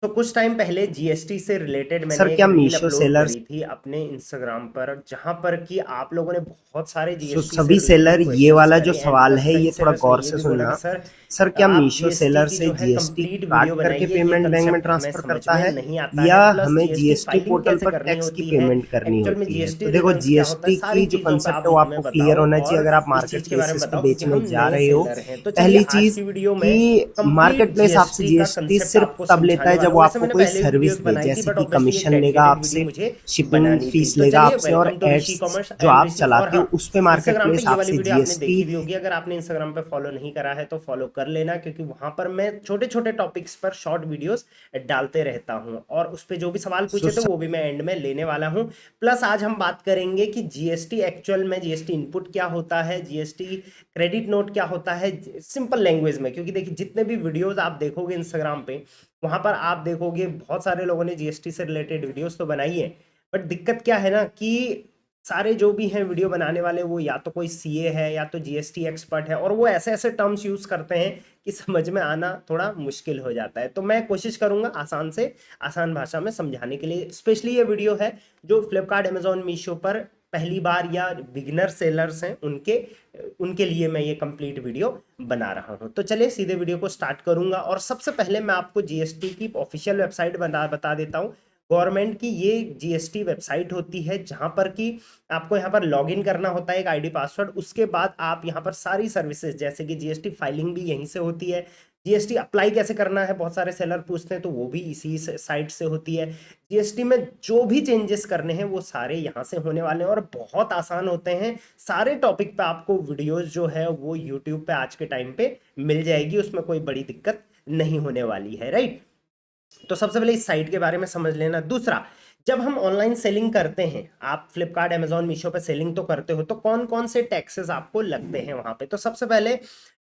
तो कुछ टाइम पहले जीएसटी से रिलेटेड सर मैंने एक क्या रील मीशो अपलोड सेलर्स, करी थी अपने इंस्टाग्राम पर, जहां पर कि आप लोगों ने बहुत सारे जीएसटी से सभी रिलेटेड सेलर ये क्वेश्चंस वाला जो करे एंड सवाल प्लस है कई ये थोड़ा सेलर्स ने गौर ये से भी बोला कि सुनना। सर सर क्या आप मीशो जीएसटी सेलर की से जो है जीएसटी कंप्लीट वीडियो काट करके बनाइए, ये पेमेंट बैंक में कंसेप्ट हमें ट्रांसफर समझ करता में है, नहीं आता या है। प्लस हमें जीएसटी जीएसटी फाइलिंग पोर्टल कैसे पर करनी टैक्स की होती है, पेमेंट करनी एक्चुअल में होती है? तो जीएसटी देखो, रिटर्न्स क्या होता है, जीएसटी सारी की जो चीज़ों पे कंसेप्ट आप है वो हमें आपको क्लियर बताओ। होना चाहिए और अगर आप इस मार्केट चीज़ के बारे में प्लेसेस पे बताओ क्योंकि बेचने हम जा नए रहे हो। सेलर हैं। तो चलिए पहली आज चीज की वीडियो में कि कंप्लीट मार्केट प्लेस आपसे जीएसटी का जीएसटी कंसेप्ट सिर्फ आपको तब लेता समझाने है वाला जब हूँ। वो वैसे आपको मैंने कोई पहले भी सर्विस वीडियोस दे, बनाई थी जैसे बट कि ऑब्वियसली एक कमीशन लेगा डेडिकेटेड वीडियो आपसे, मुझे शिपिंग बनानी थी। फीस तो लेगा चलिए, आपसे, और welcome to Rishi ads commerce, जो आई एम आप ऋषि। और चलाते हो हाँ, उस पे मार्केट इंस्टाग्राम पे प्लेस ये वाली आपसे वीडियो आपने जीएसटी। देखी भी होगी। अगर आपने इंस्टाग्राम पे फॉलो नहीं करा है तो फॉलो कर लेना, क्योंकि वहां पर मैं छोटे छोटे टॉपिक्स पर शॉर्ट वीडियोस डालते रहता हूँ और उस पे जो भी सवाल पूछे थे वो भी मैं एंड में लेने वाला हूँ। प्लस आज हम बात करेंगे कि जीएसटी एक्चुअल में जीएसटी इनपुट क्या होता है, जीएसटी क्रेडिट नोट क्या होता है, सिंपल लैंग्वेज में। क्योंकि देखिए, जितने भी वीडियोस आप देखोगे इंस्टाग्राम पे, वहां पर आप देखोगे बहुत सारे लोगों ने जीएसटी से रिलेटेड वीडियोस तो बनाई है। बट दिक्कत क्या है ना कि सारे जो भी हैं वीडियो बनाने वाले, वो या तो कोई सीए है या तो जीएसटी एक्सपर्ट है, और वो ऐसे ऐसे टर्म्स यूज करते हैं कि समझ में आना थोड़ा मुश्किल हो जाता है। तो मैं कोशिश करूंगा आसान से आसान भाषा में समझाने के लिए। स्पेशली ये वीडियो है जो फ्लिपकार्ट, अमेजोन, मीशो पर पहली बार या बिगिनर सेलर्स हैं उनके उनके लिए मैं ये कंप्लीट वीडियो बना रहा हूं। तो चलिए सीधे वीडियो को स्टार्ट करूंगा। और सबसे पहले मैं आपको जीएसटी की ऑफिशियल वेबसाइट बता देता हूं। गवर्नमेंट की ये जीएसटी वेबसाइट होती है, जहां पर कि आपको यहाँ पर लॉगिन करना होता है एक आईडी पासवर्ड। उसके बाद आप यहाँ पर सारी सर्विसेज, जैसे कि जीएसटी फाइलिंग भी यहीं से होती है, जीएसटी अप्लाई कैसे करना है बहुत सारे सेलर पूछते हैं, तो वो भी इसी साइट से होती है। जीएसटी में जो भी चेंजेस करने हैं वो सारे यहाँ से होने वाले हैं और बहुत आसान होते हैं। सारे टॉपिक पे आपको वीडियोस जो है वो यूट्यूब पे आज के टाइम पे मिल जाएगी, उसमें कोई बड़ी दिक्कत नहीं होने वाली है, राइट। तो सबसे पहले इस साइट के बारे में समझ लेना। दूसरा, जब हम ऑनलाइन सेलिंग करते हैं, आप फ्लिपकार्ट, अमेजोन, मीशो पे सेलिंग तो करते हो, तो कौन कौन से टैक्सेस आपको लगते हैं वहां पे? तो सबसे पहले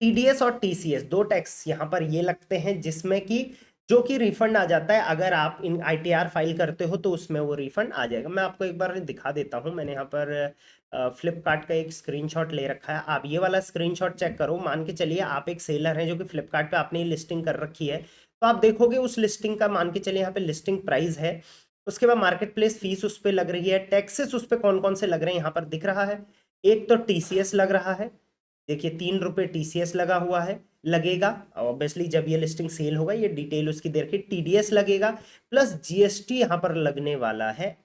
टीडीएस और टीसीएस, दो टैक्स यहाँ पर ये लगते हैं, जिसमें कि जो कि रिफंड आ जाता है अगर आप इन आईटीआर फाइल करते हो तो उसमें वो रिफंड आ जाएगा। मैं आपको एक बार दिखा देता हूँ। मैंने यहाँ पर फ्लिपकार्ट का एक स्क्रीनशॉट ले रखा है। आप ये वाला स्क्रीनशॉट चेक करो। मान के चलिए आप एक सेलर हैं जो कि फ्लिपकार्ट पे आपने लिस्टिंग कर रखी है, तो आप देखोगे उस लिस्टिंग का, मान के चलिए यहाँ पे लिस्टिंग प्राइस है, उसके बाद मार्केट प्लेस फीस उस पर लग रही है, टैक्सेस उस पर कौन कौन से लग रहे हैं यहाँ पर दिख रहा है। एक तो टीसीएस लग रहा है, देखिए 3 रुपये टीसीएस लगा हुआ है, लगेगा ऑब्वियसली जब ये लिस्टिंग सेल होगा, ये डिटेल उसकी देर की। टीडीएस लगेगा, प्लस जीएसटी यहाँ पर लगने वाला है,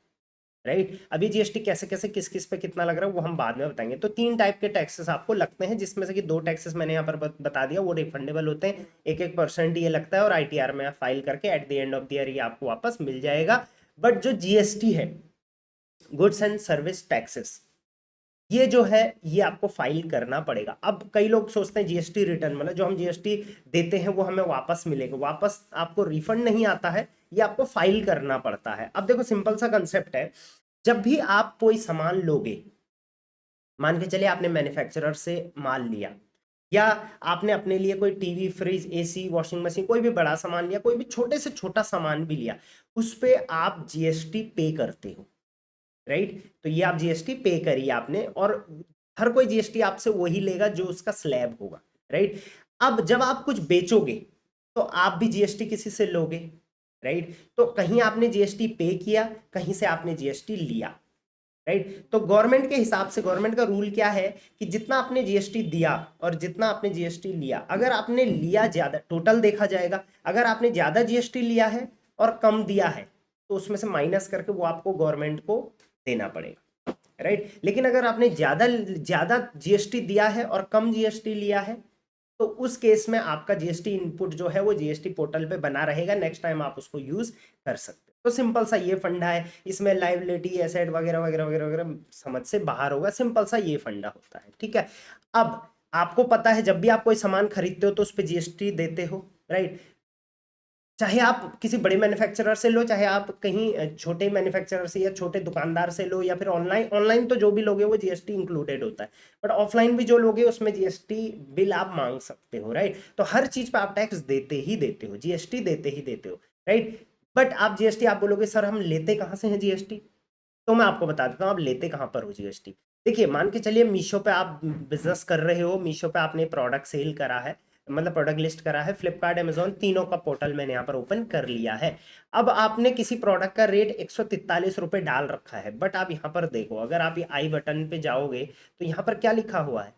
राइट। अभी जीएसटी कैसे कैसे किस किस पे कितना लग रहा है वो हम बाद में बताएंगे। तो 3 टाइप के टैक्सेस आपको लगते हैं, जिसमें से कि 2 टैक्सेस मैंने यहाँ पर बता दिया, वो रिफंडेबल होते हैं। 1-1% ये लगता है और आईटीआर में फाइल करके at the end of the year ये आपको वापस मिल जाएगा। बट जो जीएसटी है, गुड्स एंड सर्विस टैक्सेस, ये जो है ये आपको फाइल करना पड़ेगा। अब कई लोग सोचते हैं जीएसटी रिटर्न, मतलब जो हम जीएसटी देते हैं वो हमें वापस मिलेगा, वापस आपको रिफंड नहीं आता है, ये आपको फाइल करना पड़ता है। अब देखो, सिंपल सा कंसेप्ट है। जब भी आप कोई सामान लोगे, मान के चलिए आपने मैन्युफैक्चरर से माल लिया, या आपने अपने लिए कोई TV, fridge, AC, washing machine, कोई भी बड़ा सामान लिया, कोई भी छोटे से छोटा सामान भी लिया, उस पे आप जीएसटी पे करते हो, राइट। तो ये आप जीएसटी पे करिए आपने, और हर कोई जीएसटी आपसे वही लेगा जो उसका स्लैब होगा, राइट। अब जब आप कुछ बेचोगे तो आप भी जीएसटी किसी से लोगे, राइट। तो कहीं आपने जीएसटी पे किया, कहीं से आपने जीएसटी लिया, राइट। तो गवर्नमेंट के हिसाब से, गवर्नमेंट का रूल क्या है कि जितना आपने जीएसटी दिया और जितना आपने जीएसटी लिया, अगर आपने लिया ज्यादा, टोटल देखा जाएगा, अगर आपने ज्यादा जीएसटी लिया है और कम दिया है, तो उसमें से माइनस करके वो आपको गवर्नमेंट को देना पड़ेगा, राइट। लेकिन अगर आपने ज्यादा ज्यादा जीएसटी दिया है और कम जीएसटी लिया है, तो उस केस में आपका जीएसटी इनपुट जो है वो जीएसटी पोर्टल पे बना रहेगा, नेक्स्ट टाइम आप उसको यूज कर सकते हो। तो सिंपल सा ये फंडा है, इसमें लाइबिलिटी, एसेट वगैरह वगैरह वगैरह वगैरह समझ से बाहर होगा, सिंपल सा ये फंडा होता है, ठीक है। अब आपको पता है, जब भी आप कोई सामान खरीदते हो तो उस पर जीएसटी देते हो, राइट। चाहे आप किसी बड़े मैन्युफैक्चरर से लो, चाहे आप कहीं छोटे मैन्युफैक्चरर से या छोटे दुकानदार से लो, या फिर ऑनलाइन, ऑनलाइन तो जो भी लोगे वो जीएसटी इंक्लूडेड होता है, बट ऑफलाइन भी जो लोगे उसमें जीएसटी बिल आप मांग सकते हो, राइट। तो हर चीज पे आप टैक्स देते ही देते हो, जीएसटी देते ही देते हो, राइट। बट आप जीएसटी, आप बोलोगे सर हम लेते कहाँ से हैं जीएसटी, तो मैं आपको बता देता हूँ आप लेते कहाँ पर हो जीएसटी। देखिए, मान के चलिए मीशो पे आप बिजनेस कर रहे हो, मीशो पे आपने प्रोडक्ट सेल करा है, मतलब प्रोडक्ट लिस्ट करा है, फ्लिपकार्ट अमेजोन तीनों का पोर्टल मैंने यहाँ पर ओपन कर लिया है। अब आपने किसी प्रोडक्ट का रेट 143 रुपये डाल रखा है, बट आप यहाँ पर देखो, अगर आप ये आई बटन पे जाओगे तो यहाँ पर क्या लिखा हुआ है,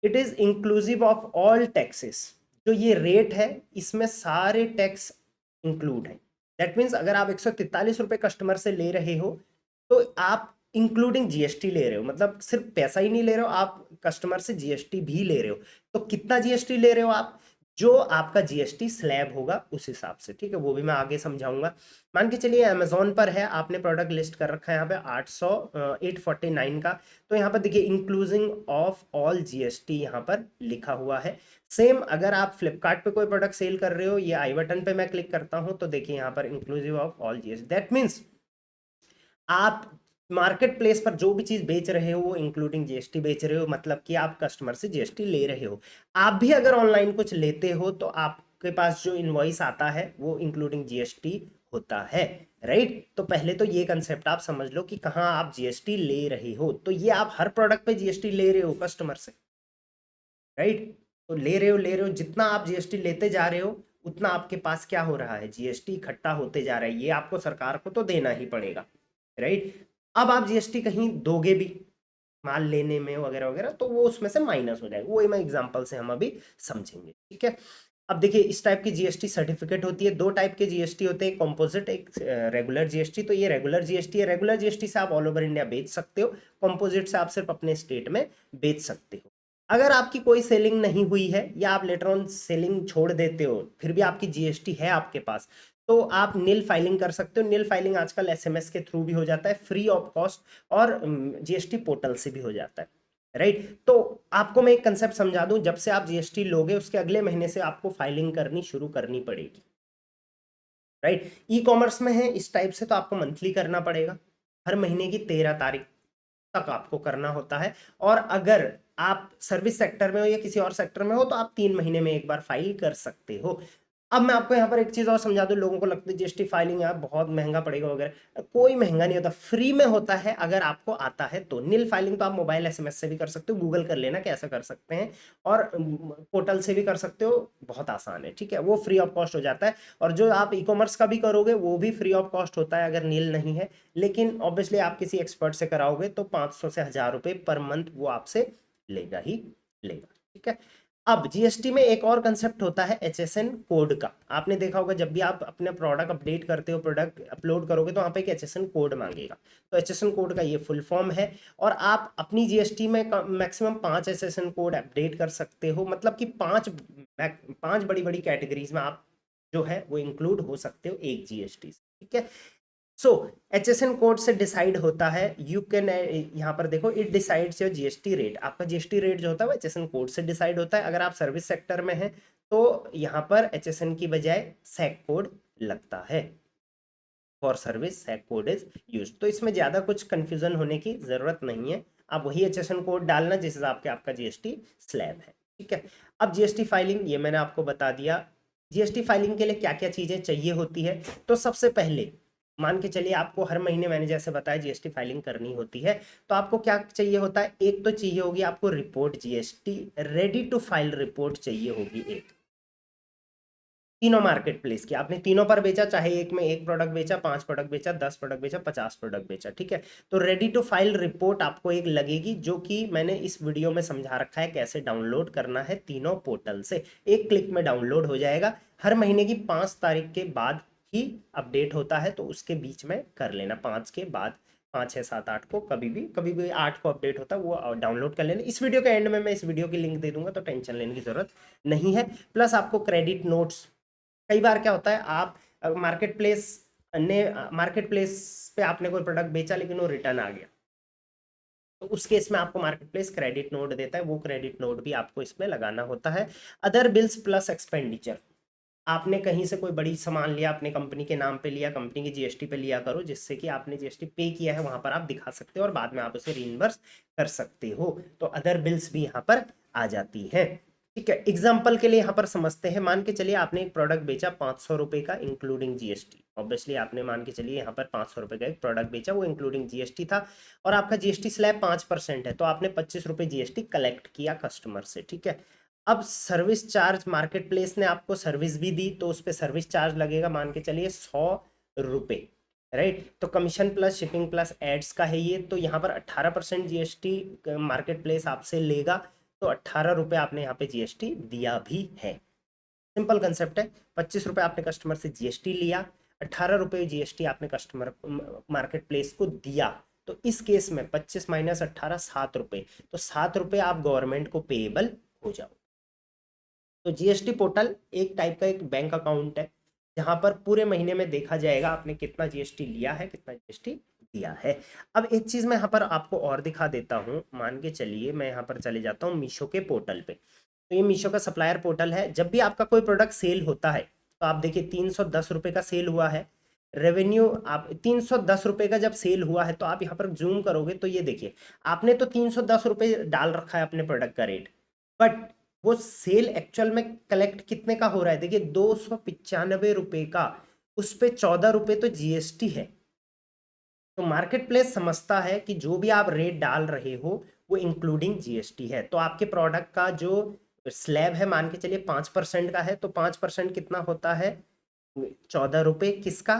it is inclusive of all taxes. जो ये रेट है इसमें सारे टैक्स इंक्लूड है। दैट मीन्स अगर आप 143 रुपये कस्टमर से ले रहे हो तो आप इंक्लूडिंग जीएसटी ले रहे हो, मतलब सिर्फ पैसा ही नहीं ले रहे हो, आप कस्टमर से जीएसटी भी ले रहे हो। तो कितना जीएसटी ले रहे हो आप, जो आपका जीएसटी स्लैब होगा उस हिसाब से, ठीक है, वो भी मैं आगे समझाऊंगा। मान के चलिए अमेजोन पर है, आपने प्रोडक्ट लिस्ट कर रखा है यहाँ पे 849 का, तो यहाँ पर देखिए इंक्लूजिंग ऑफ ऑल जीएसटी यहाँ पर लिखा हुआ है। सेम अगर आप फ्लिपकार्ट पे कोई प्रोडक्ट सेल कर रहे हो, ये आई बटन पे मैं क्लिक करता हूँ तो देखिए यहाँ पर inclusive of all GST. That means आप मार्केट प्लेस पर जो भी चीज बेच रहे हो वो इंक्लूडिंग जीएसटी बेच रहे हो, मतलब कि आप कस्टमर से जीएसटी ले रहे हो। आप भी अगर ऑनलाइन कुछ लेते हो तो आपके पास जो इनवॉइस आता है वो इंक्लूडिंग जीएसटी होता है, राइट। तो पहले तो ये कंसेप्ट आप समझ लो कि कहाँ आप जीएसटी ले रहे हो। तो ये आप हर प्रोडक्ट पे जीएसटी ले रहे हो कस्टमर से, राइट। तो ले रहे हो, जितना आप जीएसटी लेते जा रहे हो उतना आपके पास क्या हो रहा है, जीएसटी इकट्ठा होते जा रहा है। ये आपको सरकार को तो देना ही पड़ेगा, राइट। अब आप जीएसटी कहीं दोगे भी माल लेने में वगैरह वगैरह, तो वो उसमें से माइनस हो जाएगा, वही मैं एग्जांपल से हम अभी समझेंगे, ठीक है। अब देखिए इस टाइप की जीएसटी सर्टिफिकेट होती है, दो टाइप के जीएसटी होते हैं, कंपोजिट, एक रेगुलर जीएसटी। तो ये रेगुलर जीएसटी है, रेगुलर जीएसटी से आप ऑल ओवर इंडिया बेच सकते हो, कंपोजिट से आप सिर्फ अपने स्टेट में बेच सकते हो। अगर आपकी कोई सेलिंग नहीं हुई है या आप लेटर ऑन सेलिंग छोड़ देते हो फिर भी आपकी जीएसटी है आपके पास, तो आप नील फाइलिंग कर सकते हो। नील फाइलिंग आजकल एसएमएस के थ्रू भी हो जाता है, फ्री ऑफ कॉस्ट, और जीएसटी पोर्टल से भी हो जाता है, राइट। तो आपको मैं एक कंसेप्ट समझा दूं, जब से आप जीएसटी लोगे उसके अगले महीने से आपको फाइलिंग करनी शुरू करनी पड़ेगी, राइट। ई कॉमर्स में है इस टाइप से, तो आपको मंथली करना पड़ेगा, हर महीने की 13 तारीख तक आपको करना होता है। और अगर आप सर्विस सेक्टर में हो या किसी और सेक्टर में हो तो आप 3 महीने में एक बार फाइल कर सकते हो। अब मैं आपको यहाँ पर एक चीज और समझा दूं, लोगों को लगता है जीएसटी फाइलिंग यार बहुत महंगा पड़ेगा वगैरह, कोई महंगा नहीं होता, फ्री में होता है अगर आपको आता है तो। नील फाइलिंग तो आप मोबाइल एसएमएस से भी कर सकते हो, गूगल कर लेना कैसे कर सकते हैं, और पोर्टल से भी कर सकते हो, बहुत आसान है, ठीक है, वो फ्री ऑफ कॉस्ट हो जाता है। और जो आप ई कॉमर्स का भी करोगे वो भी फ्री ऑफ कॉस्ट होता है अगर नील नहीं है, लेकिन ऑब्वियसली आप किसी एक्सपर्ट से कराओगे तो 500 से 1000 रुपये पर मंथ वो आपसे लेगा ही लेगा, ठीक है। अब जीएसटी में एक और कंसेप्ट होता है एचएसएन कोड का। आपने देखा होगा जब भी आप अपने प्रोडक्ट अपडेट करते हो, प्रोडक्ट अपलोड करोगे तो वहाँ पे एक एचएसएन कोड मांगेगा। तो एचएसएन कोड का ये फुल फॉर्म है, और आप अपनी जीएसटी में मैक्सिमम 5 एचएसएन कोड अपडेट कर सकते हो, मतलब कि पांच बड़ी बड़ी कैटेगरीज में आप जो है वो इंक्लूड हो सकते हो एक जीएसटी से, ठीक है। सो एचएसएन कोड से डिसाइड होता है, यू कैन, यहाँ पर देखो, it decides your GST rate. आपका जीएसटी रेट जो होता है वो एचएसएन कोड से डिसाइड होता है। अगर आप सर्विस सेक्टर में हैं तो यहाँ पर एचएसएन की बजाय सैक कोड लगता है, for service SAC code is use. तो इसमें ज्यादा कुछ कंफ्यूजन होने की जरूरत नहीं है, आप वही एचएसएन कोड डालना जिस हिसाब के आपका जीएसटी स्लैब है, ठीक है। अब जीएसटी फाइलिंग ये मैंने आपको बता दिया। जीएसटी फाइलिंग के लिए क्या क्या चीजें चाहिए होती है, तो सबसे पहले मान के चलिए आपको हर महीने मैंने जैसे बताया जीएसटी फाइलिंग करनी होती है, तो आपको क्या चाहिए होता है, एक तो चाहिए होगी आपको report, GST ready to file report चाहिए होगी एक, तीनों मार्केट प्लेस की, आपने तीनों पर बेचा, चाहे एक में एक प्रोडक्ट बेचा, 5 प्रोडक्ट बेचा, 10 प्रोडक्ट बेचा, 50 प्रोडक्ट बेचा, ठीक है। तो रेडी टू फाइल रिपोर्ट आपको एक लगेगी, जो कि मैंने इस वीडियो में समझा रखा है कैसे डाउनलोड करना है, तीनों पोर्टल से एक क्लिक में डाउनलोड हो जाएगा। हर महीने की 5 तारीख के बाद ही अपडेट होता है, तो उसके बीच में कर लेना, 5 के बाद, 5 6 7 8 को, कभी भी 8 को अपडेट होता है वो डाउनलोड कर लेना। इस वीडियो के एंड में मैं इस वीडियो की लिंक दे दूंगा, तो टेंशन लेने की जरूरत नहीं है। प्लस आपको क्रेडिट नोट्स, कई बार क्या होता है आप मार्केट प्लेस पे आपने कोई प्रोडक्ट बेचा लेकिन वो रिटर्न आ गया, तो उस केस में आपको मार्केट प्लेस क्रेडिट नोट देता है, वो क्रेडिट नोट भी आपको इसमें लगाना होता है। अदर बिल्स प्लस एक्सपेंडिचर, आपने कहीं से कोई बड़ी सामान लिया, अपने कंपनी के नाम पे लिया, कंपनी की जीएसटी पे लिया करो, जिससे कि आपने जीएसटी पे किया है वहां पर आप दिखा सकते हो और बाद में आप उसे रीइंबर्स कर सकते हो। तो अदर बिल्स भी यहाँ पर आ जाती है, ठीक है। एग्जाम्पल के लिए यहाँ पर समझते हैं, मान के चलिए आपने एक प्रोडक्ट बेचा 500 रुपये का इंक्लूडिंग जीएसटी, ऑब्वियसली आपने मान के चलिए यहाँ पर 500 रुपये का एक प्रोडक्ट बेचा, वो इंक्लूडिंग जीएसटी था, और आपका जीएसटी स्लैब 5% है, तो आपने 25 रुपये जीएसटी कलेक्ट किया कस्टमर से, ठीक है। अब सर्विस चार्ज, मार्केट प्लेस ने आपको सर्विस भी दी तो उस पर सर्विस चार्ज लगेगा, मान के चलिए 100 रुपये, राइट। तो commission plus shipping plus ads का है ये, तो यहाँ पर 18% जीएसटी मार्केट प्लेस आपसे लेगा, तो 18 रुपये आपने यहाँ पे जीएसटी दिया भी है। सिंपल कंसेप्ट है। 25 रुपये आपने कस्टमर से जीएसटी लिया, 18 रुपये जीएसटी आपने कस्टमर मार्केट प्लेस को दिया, तो इस केस में 25 माइनस 18 7 रुपये, तो 7 रुपये आप गवर्नमेंट को पेएबल हो जाओ। तो जीएसटी पोर्टल एक टाइप का एक बैंक अकाउंट है जहां पर पूरे महीने में देखा जाएगा आपने कितना जीएसटी लिया है, कितना जीएसटी दिया है। अब एक चीज मैं यहाँ पर आपको और दिखा देता हूँ, मान के चलिए मैं यहाँ पर चले जाता हूँ मीशो के पोर्टल पे। तो ये मीशो का सप्लायर पोर्टल है। जब भी आपका कोई प्रोडक्ट सेल होता है तो आप देखिए 310 रुपये का सेल हुआ है, रेवेन्यू आप 310 रुपये का जब सेल हुआ है तो आप यहाँ पर जूम करोगे तो ये देखिए आपने तो 310 रुपये डाल रखा है अपने प्रोडक्ट का रेट, बट वो सेल एक्चुअल में कलेक्ट कितने का हो रहा है, देखिए 295 रुपये का, उस पे 14 रुपये तो जीएसटी है। तो मार्केट प्लेस समझता है कि जो भी आप रेट डाल रहे हो वो इंक्लूडिंग जीएसटी है। तो आपके प्रोडक्ट का जो स्लैब है मान के चलिए 5% का है, तो 5% कितना होता है, 14 रुपये, किसका,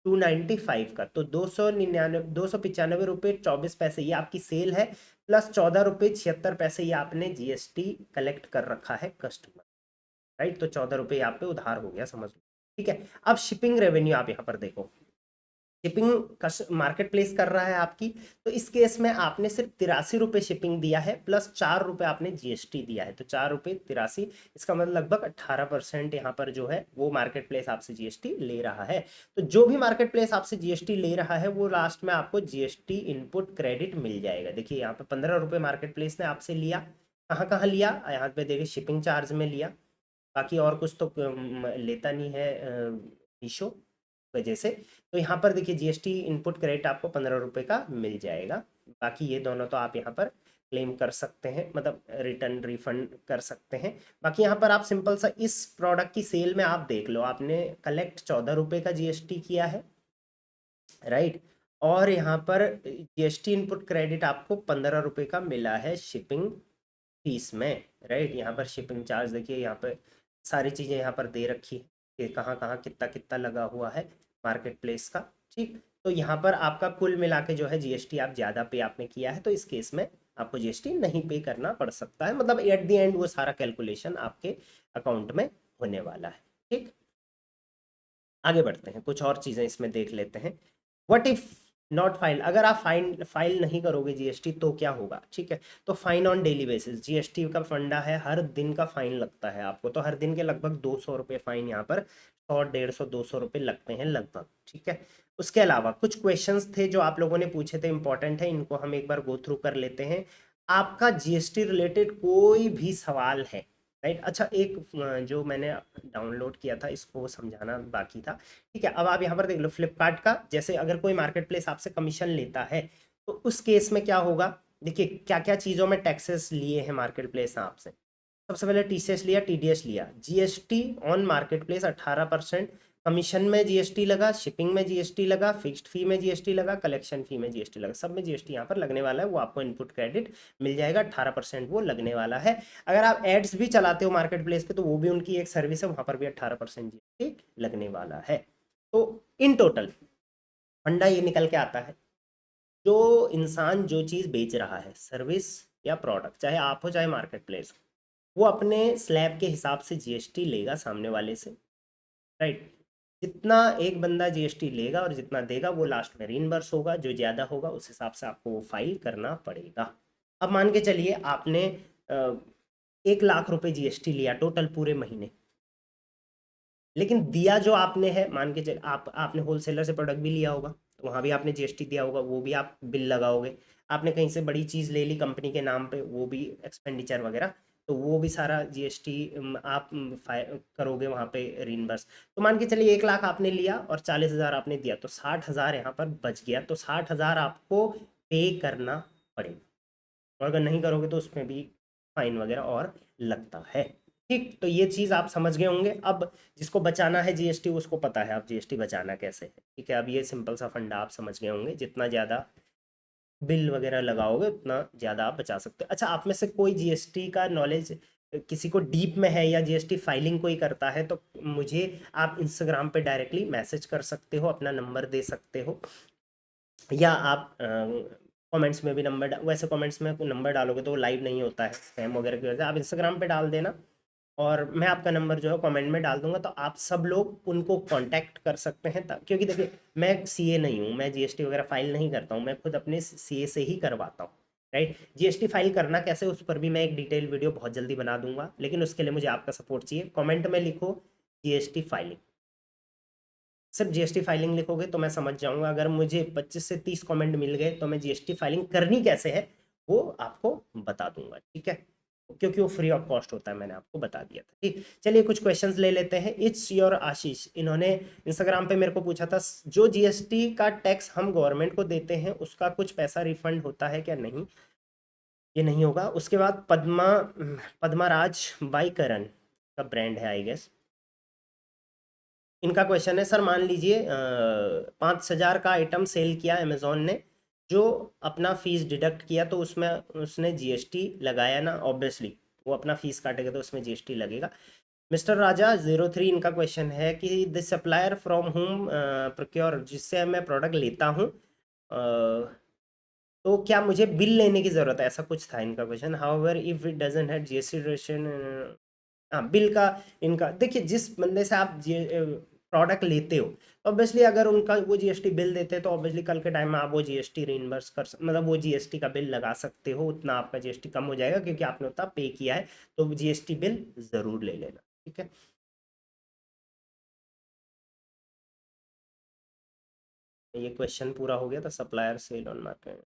295 का, तो 295 रुपये 24 पैसे ये आपकी सेल है, प्लस 14 रुपये 76 पैसे ये आपने जीएसटी कलेक्ट कर रखा है कस्टमर, राइट। तो 14 रुपये यहाँ पे उधार हो गया, समझ लो, ठीक है। अब शिपिंग रेवेन्यू आप यहाँ पर देखो, शिपिंग मार्केट प्लेस कर रहा है आपकी, तो इस केस में आपने सिर्फ 83 रुपये शिपिंग दिया है, प्लस 4 रुपये आपने जीएसटी दिया है, तो 4 रुपये 83, इसका मतलब लगभग 18% यहाँ पर जो है वो मार्केट प्लेस आपसे जीएसटी ले रहा है। तो जो भी मार्केट प्लेस आपसे जीएसटी ले रहा है वो लास्ट में आपको जीएसटी इनपुट क्रेडिट मिल जाएगा। देखिए यहाँ पे 15 रुपये मार्केट प्लेस ने आपसे लिया, कहाँ कहाँ लिया, यहाँ पे देखिए शिपिंग चार्ज में लिया, बाकी और कुछ तो लेता नहीं है मीशो वजह से। तो यहाँ पर देखिए जीएसटी इनपुट क्रेडिट आपको 15 रुपये का मिल जाएगा। बाकी ये दोनों तो आप यहाँ पर क्लेम कर सकते हैं, मतलब रिटर्न रिफंड कर सकते हैं। बाकी यहाँ पर आप सिंपल सा इस प्रोडक्ट की सेल में आप देख लो, आपने कलेक्ट 14 रुपये का जीएसटी किया है, राइट। और यहाँ पर जीएसटी इनपुट क्रेडिट आपको 15 रुपये का मिला है शिपिंग फीस में, राइट। यहाँ पर शिपिंग चार्ज देखिए, यहाँ पर सारी चीज़ें यहाँ पर दे रखी है कि कहाँ कहाँ कितना कितना लगा हुआ है मार्केट प्लेस का, ठीक। तो यहाँ पर आपका कुल मिला के जो है जीएसटी आप ज़्यादा पे आपने किया है, तो इस केस में आपको जीएसटी नहीं पे करना पड़ सकता है, मतलब एट द एंड वो सारा कैलकुलेशन आपके अकाउंट में होने वाला है, ठीक। आगे बढ़ते हैं, कुछ और चीज़ें इसमें देख लेते हैं। व्हाट इफ नॉट फाइल, अगर आप फाइल नहीं करोगे जीएसटी तो क्या होगा, ठीक है। तो fine on daily basis, GST का फंडा है, हर दिन का फाइन लगता है आपको, तो हर दिन के लगभग 200 रुपये फाइन यहाँ पर 100 150 200 रुपये लगते हैं लगभग, ठीक है। उसके अलावा कुछ क्वेश्चंस थे जो आप लोगों ने पूछे थे, इंपॉर्टेंट है, इनको हम एक बार गो थ्रू कर लेते हैं। आपका जीएसटी रिलेटेड कोई भी सवाल है, राइट। अच्छा एक जो मैंने डाउनलोड किया था इसको समझाना बाकी था, ठीक है। अब आप यहाँ पर देख लो फ्लिपकार्ट का, जैसे अगर कोई मार्केट प्लेस आपसे कमीशन लेता है तो उस केस में क्या होगा, देखिए क्या क्या चीज़ों में टैक्सेस लिए हैं मार्केट प्लेस आपसे। सबसे पहले टीसीएस लिया, टीडीएस लिया, GST on market place 18%, commission में जीएसटी लगा, शिपिंग में जीएसटी लगा, फिक्स्ड फी में जीएसटी लगा, कलेक्शन फी में जीएसटी लगा, सब में जीएसटी यहाँ पर लगने वाला है, वो आपको इनपुट क्रेडिट मिल जाएगा, 18% वो लगने वाला है। अगर आप एड्स भी चलाते हो मार्केट प्लेस पे तो वो भी उनकी एक सर्विस है, वहाँ पर भी 18% जीएसटी लगने वाला है। तो इन टोटल फंडा ये निकल के आता है, जो इंसान जो चीज़ बेच रहा है, सर्विस या प्रोडक्ट, चाहे आप हो चाहे मार्केट प्लेस हो, वो अपने स्लैब के हिसाब से जीएसटी लेगा सामने वाले से, राइट। जितना एक बंदा जीएसटी लेगा और जितना देगा वो लास्ट में रीइंबर्स होगा, जो ज़्यादा होगा उस हिसाब से आपको वो फाइल करना पड़ेगा। अब मान के चलिए आपने 1 लाख रुपए जीएसटी लिया टोटल पूरे महीने, लेकिन दिया जो आपने है, मान के चलिए आपने होलसेलर से प्रोडक्ट भी लिया होगा तो वहाँ भी आपने जीएसटी दिया होगा, वो भी आप बिल लगाओगे। आपने कहीं से बड़ी चीज़ ले ली कंपनी के नाम पे, वो भी एक्सपेंडिचर वगैरह, तो वो भी सारा जीएसटी आप करोगे वहाँ पे रीइंबर्स। तो मान के चलिए 1 लाख आपने लिया और 40,000 आपने दिया, तो 60,000 यहाँ पर बच गया, तो 60,000 आपको पे करना पड़ेगा, और अगर नहीं करोगे तो उसमें भी फाइन वगैरह और लगता है, ठीक। तो ये चीज़ आप समझ गए होंगे। अब जिसको बचाना है जीएसटी उसको पता है आप जीएसटी बचाना कैसे है, ठीक है। अब ये सिंपल सा फंडा आप समझ गए होंगे, जितना ज़्यादा बिल वगैरह लगाओगे उतना ज़्यादा आप बचा सकते हो। अच्छा आप में से कोई जीएसटी का नॉलेज किसी को डीप में है या जीएसटी फाइलिंग कोई करता है तो मुझे आप इंस्टाग्राम पे डायरेक्टली मैसेज कर सकते हो, अपना नंबर दे सकते हो, या आप कमेंट्स में भी वैसे कमेंट्स में नंबर डालोगे तो वो लाइव नहीं होता है स्पैम वगैरह की वजह से। आप इंस्टाग्राम पे डाल देना और मैं आपका नंबर जो है कमेंट में डाल दूंगा, तो आप सब लोग उनको कांटेक्ट कर सकते हैं। क्योंकि देखिए मैं सीए नहीं हूँ, मैं जीएसटी वगैरह फाइल नहीं करता हूँ, मैं खुद अपने सीए से ही करवाता हूँ, राइट। जीएसटी फाइल करना कैसे उस पर भी मैं एक डिटेल वीडियो बहुत जल्दी बना दूंगा, लेकिन उसके लिए मुझे आपका सपोर्ट चाहिए। कमेंट में लिखो जीएसटी फाइलिंग, सिर्फ जीएसटी फाइलिंग लिखोगे तो मैं समझ जाऊंगा। अगर मुझे 25 से 30 कमेंट मिल गए तो मैं जीएसटी फाइलिंग करनी कैसे है वो आपको बता दूंगा, ठीक है, क्योंकि वो फ्री ऑफ कॉस्ट होता है, मैंने आपको बता दिया था। ठीक, चलिए कुछ क्वेश्चंस ले लेते हैं। इट्स योर आशीष, इन्होंने इंस्टाग्राम पे मेरे को पूछा था, जो जीएसटी का टैक्स हम गवर्नमेंट को देते हैं उसका कुछ पैसा रिफंड होता है क्या? नहीं, ये नहीं होगा। उसके बाद पद्मा राज बाई करण का ब्रांड है आई गेस। इनका क्वेश्चन है, सर मान लीजिए 5,000 का आइटम सेल किया अमेजोन ने, जो अपना फीस डिडक्ट किया तो उसमें उसने जीएसटी लगाया ना, ऑब्वियसली वो अपना फीस काटेगा तो उसमें जीएसटी लगेगा। मिस्टर राजा 03, इनका क्वेश्चन है कि the supplier from home procure, जिससे मैं प्रोडक्ट लेता हूँ तो क्या मुझे बिल लेने की ज़रूरत है, ऐसा कुछ था इनका question. However if it doesn't have GST registration, हाँ बिल का। इनका देखिए, जिस बंदे से आप प्रोडक्ट लेते हो, ऑब्वियसली अगर उनका वो जीएसटी बिल देते हैं तो ऑब्वियसली कल के टाइम में आप वो जीएसटी रीइंबर्स मतलब वो जीएसटी का बिल लगा सकते हो, उतना आपका जीएसटी कम हो जाएगा क्योंकि आपने उतना पे किया है, तो जीएसटी बिल ज़रूर ले लेना, ठीक है। ये क्वेश्चन पूरा हो गया था, सप्लायर सेल ऑन मार्केट।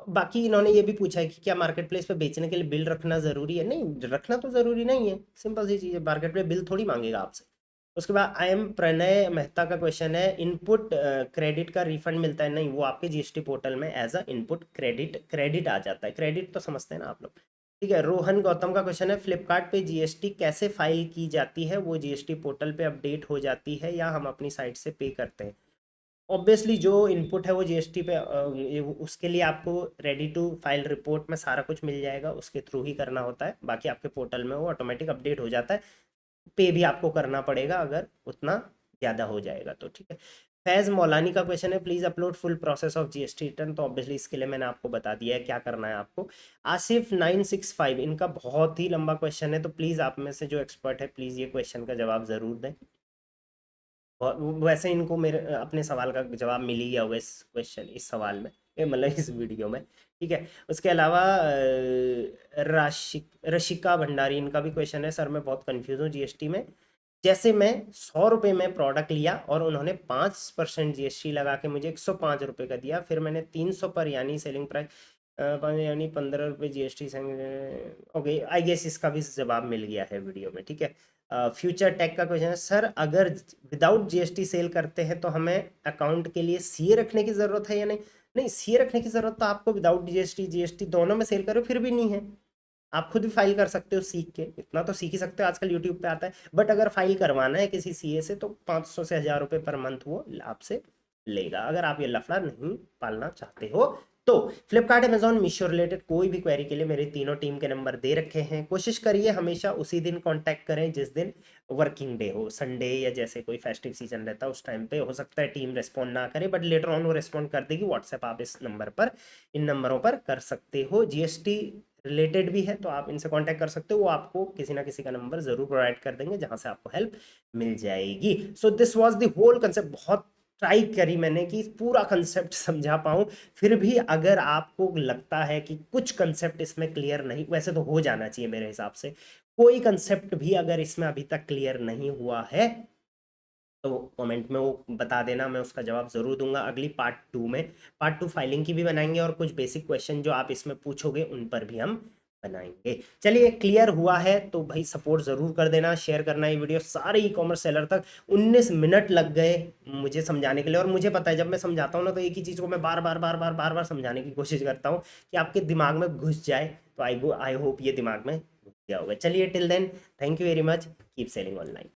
बाकी इन्होंने ये भी पूछा है कि क्या मार्केट प्लेस पे बेचने के लिए बिल रखना ज़रूरी है? नहीं, रखना तो ज़रूरी नहीं है, सिंपल सी चीज़ है, मार्केट प्लेस बिल थोड़ी मांगेगा आपसे। उसके बाद आई एम प्रणय मेहता का क्वेश्चन है, इनपुट क्रेडिट का रिफंड मिलता है? नहीं, वो आपके जीएसटी पोर्टल में एज अ इनपुट क्रेडिट आ जाता है। क्रेडिट तो समझते हैं ना आप लोग, ठीक है। रोहन गौतम का क्वेश्चन है, फ्लिपकार्ट पे जीएसटी कैसे फाइल की जाती है? वो जीएसटी पोर्टल पे अपडेट हो जाती है या हम अपनी साइट से पे करते हैं? ऑब्वियसली जो इनपुट है वो जीएसटी पे उसके लिए आपको रेडी टू फाइल रिपोर्ट में सारा कुछ मिल जाएगा, उसके थ्रू ही करना होता है। बाकी आपके पोर्टल में वो ऑटोमेटिक अपडेट हो जाता है। पे भी आपको करना पड़ेगा अगर उतना ज़्यादा हो जाएगा तो, ठीक है। फैज़ मौलानी का क्वेश्चन है, please upload full process of GST return. तो ऑब्वियसली इसके लिए मैंने आपको बता दिया है क्या करना है आपको। आसिफ 965, इनका बहुत ही लंबा क्वेश्चन है, तो प्लीज़ आप में से जो एक्सपर्ट है प्लीज़ ये क्वेश्चन का जवाब ज़रूर दें। वैसे इनको मेरे अपने सवाल का जवाब मिल ही गया होगा इस क्वेश्चन, इस सवाल में, मतलब इस वीडियो में, ठीक है। उसके अलावा रशिका भंडारी, इनका भी क्वेश्चन है, सर मैं बहुत कंफ्यूज हूँ जीएसटी में। जैसे मैं 100 रुपये में प्रोडक्ट लिया और उन्होंने 5% जीएसटी लगा के मुझे 105 रुपये का दिया, फिर मैंने 300 पर यानी सेलिंग प्राइस यानी 15 रुपये जीएसटी। ओके, आई गेस इसका भी जवाब मिल गया है वीडियो में, ठीक है। फ्यूचर टेक का क्वेश्चन है, सर अगर विदाउट जीएसटी सेल करते हैं तो हमें अकाउंट के लिए सीए रखने की ज़रूरत है या नहीं? नहीं, सीए रखने की ज़रूरत तो आपको विदाउट जीएसटी दोनों में सेल करो फिर भी नहीं है। आप खुद भी फाइल कर सकते हो सीख के, इतना तो सीख ही सकते हो, आजकल यूट्यूब पे आता है। बट अगर फाइल करवाना है किसी सीए से तो 500 से 1000 रुपये पर मंथ वो आपसे लेगा, अगर आप ये लफड़ा नहीं पालना चाहते हो तो। फ्लिपकार्ट, अमेजॉन, मीशो रिलेटेड कोई भी क्वेरी के लिए मेरे तीनों टीम के नंबर दे रखे हैं। कोशिश करिए हमेशा उसी दिन कांटेक्ट करें जिस दिन वर्किंग डे हो, संडे या जैसे कोई फेस्टिव सीजन रहता है उस टाइम पे हो सकता है टीम रिस्पॉन्ड ना करे, बट लेटर ऑन वो रिस्पॉन्ड कर देगी। व्हाट्सएप आप इस नंबर पर, इन नंबरों पर कर सकते हो। जीएसटी रिलेटेड भी है तो आप इनसे कांटेक्ट कर सकते हो, वो आपको किसी ना किसी का नंबर जरूर प्रोवाइड कर देंगे जहां से आपको हेल्प मिल जाएगी। So this was the whole concept. बहुत ट्राई करी मैंने कि पूरा कंसेप्ट समझा पाऊँ, फिर भी अगर आपको लगता है कि कुछ कंसेप्ट इसमें क्लियर नहीं, वैसे तो हो जाना चाहिए मेरे हिसाब से, कोई कंसेप्ट भी अगर इसमें अभी तक क्लियर नहीं हुआ है तो कमेंट में वो बता देना, मैं उसका जवाब ज़रूर दूंगा। अगली पार्ट 2 फाइलिंग की भी बनाएंगे और कुछ बेसिक क्वेश्चन जो आप इसमें पूछोगे उन पर भी हम बनाएंगे। चलिए, क्लियर हुआ है तो भाई सपोर्ट ज़रूर कर देना, शेयर करना ये वीडियो सारे ई कॉमर्स सेलर तक। 19 मिनट लग गए मुझे समझाने के लिए, और मुझे पता है जब मैं समझाता हूँ ना तो एक ही चीज़ को मैं बार बार समझाने की कोशिश करता हूँ कि आपके दिमाग में घुस जाए, तो आई होप ये दिमाग में घुस गया होगा। चलिए, till then, thank you very much, keep selling online.